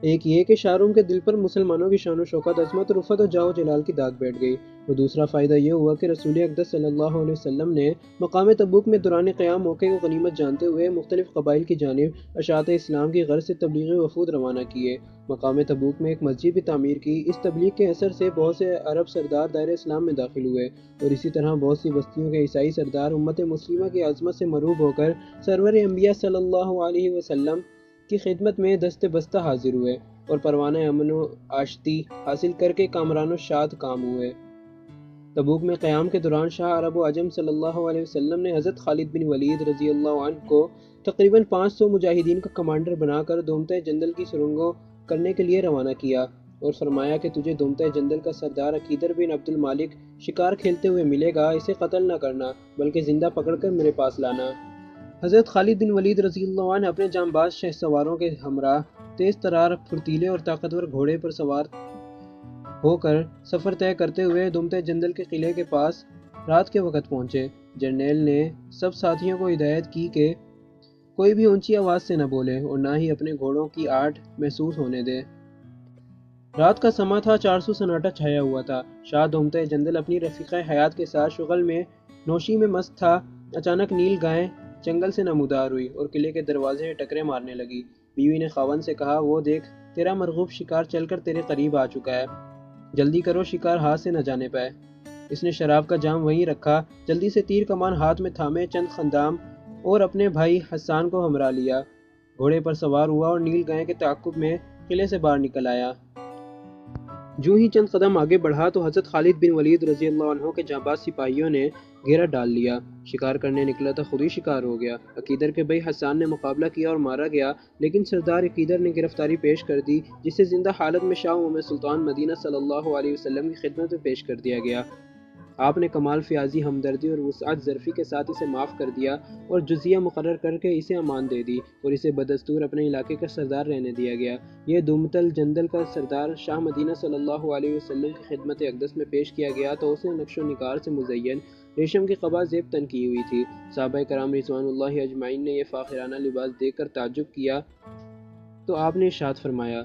ایک یہ کہ شاہروم کے دل پر مسلمانوں کی شان و شوکت، عظمت، رفعت اور جاہ و جلال کی داغ بیٹھ گئی، اور دوسرا فائدہ یہ ہوا کہ رسول اقدس صلی اللہ علیہ وسلم نے مقام تبوک میں دوران قیام موقع کو غنیمت جانتے ہوئے مختلف قبائل کی جانب اشاعت اسلام کی غرض سے تبلیغی وفود روانہ کیے۔ مقام تبوک میں ایک مسجد بھی تعمیر کی۔ اس تبلیغ کے اثر سے بہت سے عرب سردار دائرہ اسلام میں داخل ہوئے، اور اسی طرح بہت سی بستیوں کے عیسائی سردار امت مسلمہ کی عظمت سے مرعوب ہو کر سرور انبیاء صلی اللہ علیہ وسلم کی خدمت میں دست بستہ حاضر ہوئے، اور پروانہ امن و آشتی حاصل کر کے کامران و شاد کام ہوئے۔ تبوک میں قیام کے دوران شاہ عرب و عجم صلی اللہ علیہ وسلم نے حضرت خالد بن ولید رضی اللہ عنہ کو تقریباً 500 مجاہدین کا کمانڈر بنا کر دومتہ جندل کی سرنگوں کرنے کے لیے روانہ کیا، اور فرمایا کہ تجھے دومتہ جندل کا سردار عقیدر بن عبد المالک شکار کھیلتے ہوئے ملے گا، اسے قتل نہ کرنا بلکہ زندہ پکڑ کر میرے پاس لانا۔ حضرت خالد بن ولید رضی اللہ عنہ اپنے جانباز شہ سواروں کے ہمراہ تیز ترار، پھرتیلے اور طاقتور گھوڑے پر سوار ہو کر سفر طے کرتے ہوئے دومتہ جندل کے قلعے کے پاس رات کے وقت پہنچے۔ جرنیل نے سب ساتھیوں کو ہدایت کی کہ کوئی بھی اونچی آواز سے نہ بولے اور نہ ہی اپنے گھوڑوں کی آہٹ محسوس ہونے دے۔ رات کا سماں تھا، چارسو سناٹا چھایا ہوا تھا۔ شاہ دومتہ جندل اپنی رفیقہ حیات کے ساتھ شغل میں نوشی میں مست تھا۔ اچانک نیل گائے جنگل سے نمودار ہوئی اور قلعے کے دروازے سے ٹکرے مارنے لگی۔ بیوی نے خاوند سے کہا، وہ دیکھ، تیرا مرغوب شکار چل کر تیرے قریب آ چکا ہے، جلدی کرو شکار ہاتھ سے نہ جانے پائے۔ اس نے شراب کا جام وہیں رکھا، جلدی سے تیر کمان ہاتھ میں تھامے چند خندام اور اپنے بھائی حسان کو ہمراہ لیا، گھوڑے پر سوار ہوا اور نیل گائے کے تعاقب میں قلعے سے باہر نکل آیا۔ جو ہی چند قدم آگے بڑھا تو حضرت خالد بن ولید رضی اللہ عنہ کے جانباز سپاہیوں نے گھیرا ڈال لیا۔ شکار کرنے نکلا تھا، خود ہی شکار ہو گیا۔ عقیدر کے بھائی حسان نے مقابلہ کیا اور مارا گیا، لیکن سردار عقیدر نے گرفتاری پیش کر دی، جسے زندہ حالت میں شاہ محمد سلطان مدینہ صلی اللہ علیہ وسلم کی خدمت میں پیش کر دیا گیا۔ آپ نے کمال فیاضی، ہمدردی اور وسعت ظرفی کے ساتھ اسے معاف کر دیا اور جزیہ مقرر کر کے اسے امان دے دی، اور اسے بدستور اپنے علاقے کا سردار رہنے دیا گیا۔ یہ دومتل جندل کا سردار شاہ مدینہ صلی اللہ علیہ وسلم کی خدمت اقدس میں پیش کیا گیا تو اس نے نقش و نگار سے مزین ریشم کی قبا زیب تن کی ہوئی تھی۔ صحابہ کرام رضوان اللہ اجمعین نے یہ فاخرانہ لباس دیکھ کر تعجب کیا تو آپ نے ارشاد فرمایا،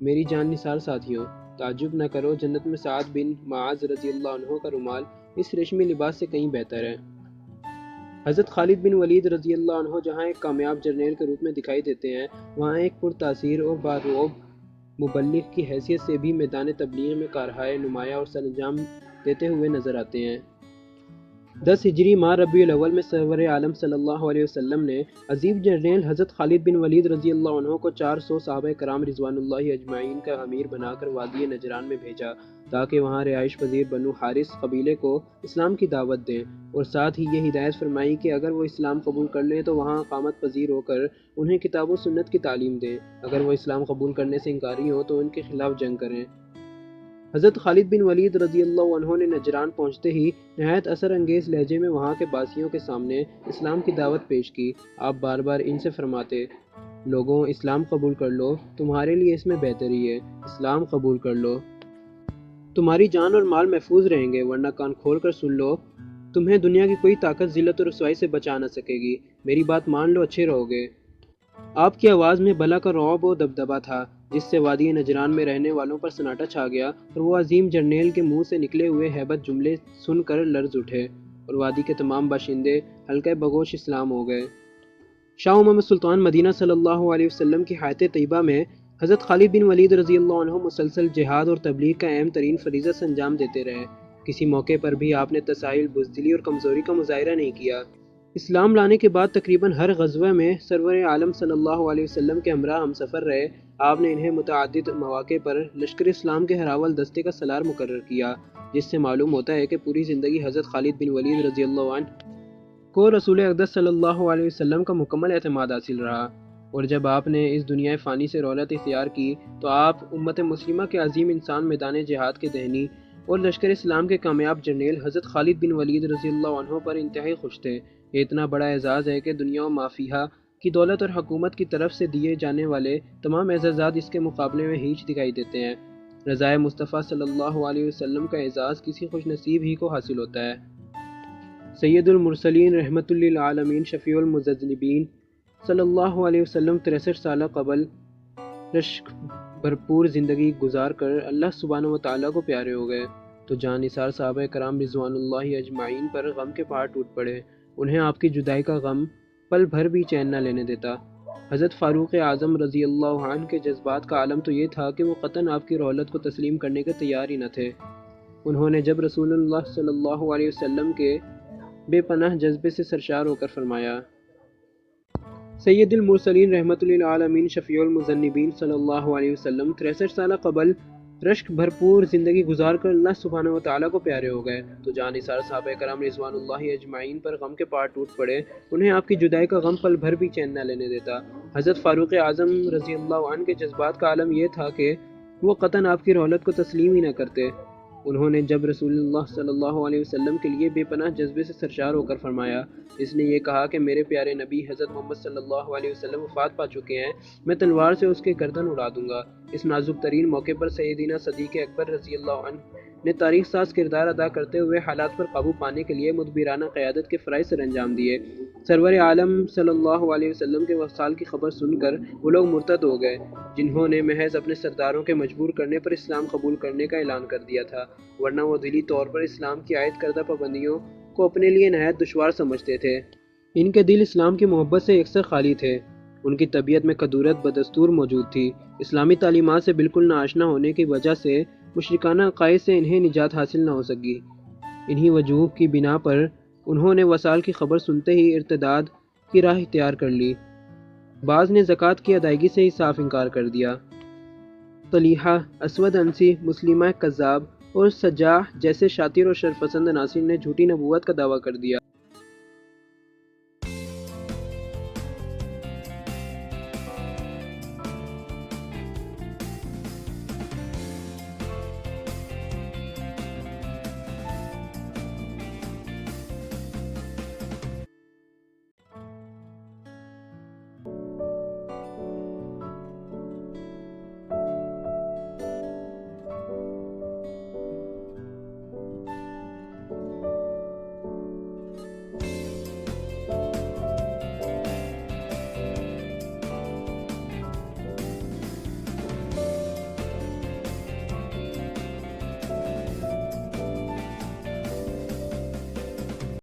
میری جان نثار ساتھیوں، تعجب نہ کرو، جنت میں سعد بن معاذ رضی اللہ عنہ کا رومال اس ریشمی لباس سے کہیں بہتر ہے۔ حضرت خالد بن ولید رضی اللہ عنہ جہاں ایک کامیاب جرنیل کے روپ میں دکھائی دیتے ہیں، وہاں ایک پرتاثیر اور بارعب مبلغ کی حیثیت سے بھی میدان تبلیغ میں کارہائے نمایاں اور سرانجام دیتے ہوئے نظر آتے ہیں۔ 10 ہجری ماہ ربیع الاول میں سرور عالم صلی اللہ علیہ وسلم نے عظیم جرنیل حضرت خالد بن ولید رضی اللہ عنہ کو 400 صحابہ کرام رضوان اللہ اجمعین کا امیر بنا کر وادی نجران میں بھیجا تاکہ وہاں رہائش پذیر بنو حارث قبیلے کو اسلام کی دعوت دیں، اور ساتھ ہی یہ ہدایت فرمائی کہ اگر وہ اسلام قبول کر لیں تو وہاں اقامت پذیر ہو کر انہیں کتاب و سنت کی تعلیم دیں، اگر وہ اسلام قبول کرنے سے انکاری ہوں تو ان کے خلاف جنگ کریں۔ حضرت خالد بن ولید رضی اللہ عنہ نے نجران پہنچتے ہی نہایت اثر انگیز لہجے میں وہاں کے باسیوں کے سامنے اسلام کی دعوت پیش کی۔ آپ بار بار ان سے فرماتے، لوگوں، اسلام قبول کر لو، تمہارے لیے اس میں بہتری ہے، اسلام قبول کر لو، تمہاری جان اور مال محفوظ رہیں گے، ورنہ کان کھول کر سن لو، تمہیں دنیا کی کوئی طاقت ذلت و رسوائی سے بچا نہ سکے گی، میری بات مان لو، اچھے رہو گے۔ آپ کی آواز میں بلا کا رعب و دبدبا تھا، جس سے وادی نجران میں رہنے والوں پر سناٹا چھا گیا، اور وہ عظیم جرنیل کے منہ سے نکلے ہوئے ہیبت جملے سن کر لرز اٹھے، اور وادی کے تمام باشندے حلقہ بگوش اسلام ہو گئے۔ شاہ محمد سلطان مدینہ صلی اللہ علیہ وسلم کی حیات طیبہ میں حضرت خالد بن ولید رضی اللہ عنہ مسلسل جہاد اور تبلیغ کا اہم ترین فریضہ سے انجام دیتے رہے۔ کسی موقع پر بھی آپ نے تساہل، بزدلی اور کمزوری کا مظاہرہ نہیں کیا۔ اسلام لانے کے بعد تقریباً ہر غزوہ میں سرور عالم صلی اللہ علیہ وسلم کے ہمراہ ہم سفر رہے۔ آپ نے انہیں متعدد مواقع پر لشکر اسلام کے ہراول دستے کا سالار مقرر کیا، جس سے معلوم ہوتا ہے کہ پوری زندگی حضرت خالد بن ولید رضی اللہ عنہ کو رسول اقدس صلی اللہ علیہ وسلم کا مکمل اعتماد حاصل رہا، اور جب آپ نے اس دنیا فانی سے رحلت اختیار کی تو آپ امت مسلمہ کے عظیم انسان میدان جہاد کے دہنی اور لشکر اسلام کے کامیاب جرنیل حضرت خالد بن ولید رضی اللہ عنہ پر انتہائی خوش تھے۔ یہ اتنا بڑا اعزاز ہے کہ دنیا و ما فیہا کی دولت اور حکومت کی طرف سے دیے جانے والے تمام اعزازات اس کے مقابلے میں ہیچ دکھائی دیتے ہیں۔ رضائے مصطفیٰ صلی اللہ علیہ وسلم کا اعزاز کسی خوش نصیب ہی کو حاصل ہوتا ہے۔ سید المرسلین رحمۃ للعالمین شفیع المذنبین صلی اللہ علیہ وسلم 63 سالہ قبل بھرپور زندگی گزار کر اللہ سبحانہ و تعالیٰ کو پیارے ہو گئے تو جان نثار صحابہ کرام رضوان اللہ اجمعین پر غم کے پہاڑ ٹوٹ پڑے۔ انہیں آپ کی جدائی کا غم پل بھر بھی چین نہ لینے دیتا۔ حضرت فاروق اعظم رضی اللہ عنہ کے جذبات کا عالم تو یہ تھا کہ وہ قطعاً آپ کی رحلت کو تسلیم کرنے کے تیار ہی نہ تھے۔ انہوں نے جب رسول اللہ صلی اللہ علیہ وسلم کے بے پناہ جذبے سے سرشار ہو کر فرمایا: سید المرسلین رحمت للعالمین شفیع المذنبین صلی اللہ علیہ وسلم 63 سالہ قبل رشک بھرپور زندگی گزار کر اللہ سبحانہ و تعالیٰ کو پیارے ہو گئے تو جان نثار صحابہ کرام رضوان اللہ اجمعین پر غم کے پہاڑ ٹوٹ پڑے۔ انہیں آپ کی جدائی کا غم پل بھر بھی چین نہ لینے دیتا۔ حضرت فاروق اعظم رضی اللہ عنہ کے جذبات کا عالم یہ تھا کہ وہ قطعاً آپ کی رحلت کو تسلیم ہی نہ کرتے۔ انہوں نے جب رسول اللہ صلی اللہ علیہ وسلم کے لیے بے پناہ جذبے سے سرشار ہو کر فرمایا: اس نے یہ کہا کہ میرے پیارے نبی حضرت محمد صلی اللہ علیہ وسلم وفات پا چکے ہیں، میں تلوار سے اس کے گردن اڑا دوں گا۔ اس نازک ترین موقع پر سیدنا صدیق اکبر رضی اللہ عنہ نے تاریخ ساز کردار ادا کرتے ہوئے حالات پر قابو پانے کے لیے مدبرانہ قیادت کے فرائض سر انجام دیے۔ سرور عالم صلی اللہ علیہ وسلم کے وصال کی خبر سن کر وہ لوگ مرتد ہو گئے جنہوں نے محض اپنے سرداروں کے مجبور کرنے پر اسلام قبول کرنے کا اعلان کر دیا تھا، ورنہ وہ دلی طور پر اسلام کی عائد کردہ پابندیوں کو اپنے لیے نہایت دشوار سمجھتے تھے۔ ان کے دل اسلام کی محبت سے یکسر خالی تھے۔ ان کی طبیعت میں کدورت بدستور موجود تھی۔ اسلامی تعلیمات سے بالکل ناآشنا ہونے کی وجہ سے مشرکانہ عقائد سے انہیں نجات حاصل نہ ہو سکی۔ انہی وجوہ کی بنا پر انہوں نے وصال کی خبر سنتے ہی ارتداد کی راہ اختیار کر لی۔ بعض نے زکوٰۃ کی ادائیگی سے ہی صاف انکار کر دیا۔ طلیحہ، اسود عنسی، مسلمہ کذاب اور سجاح جیسے شاطر اور شرپسند عناصر نے جھوٹی نبوت کا دعویٰ کر دیا۔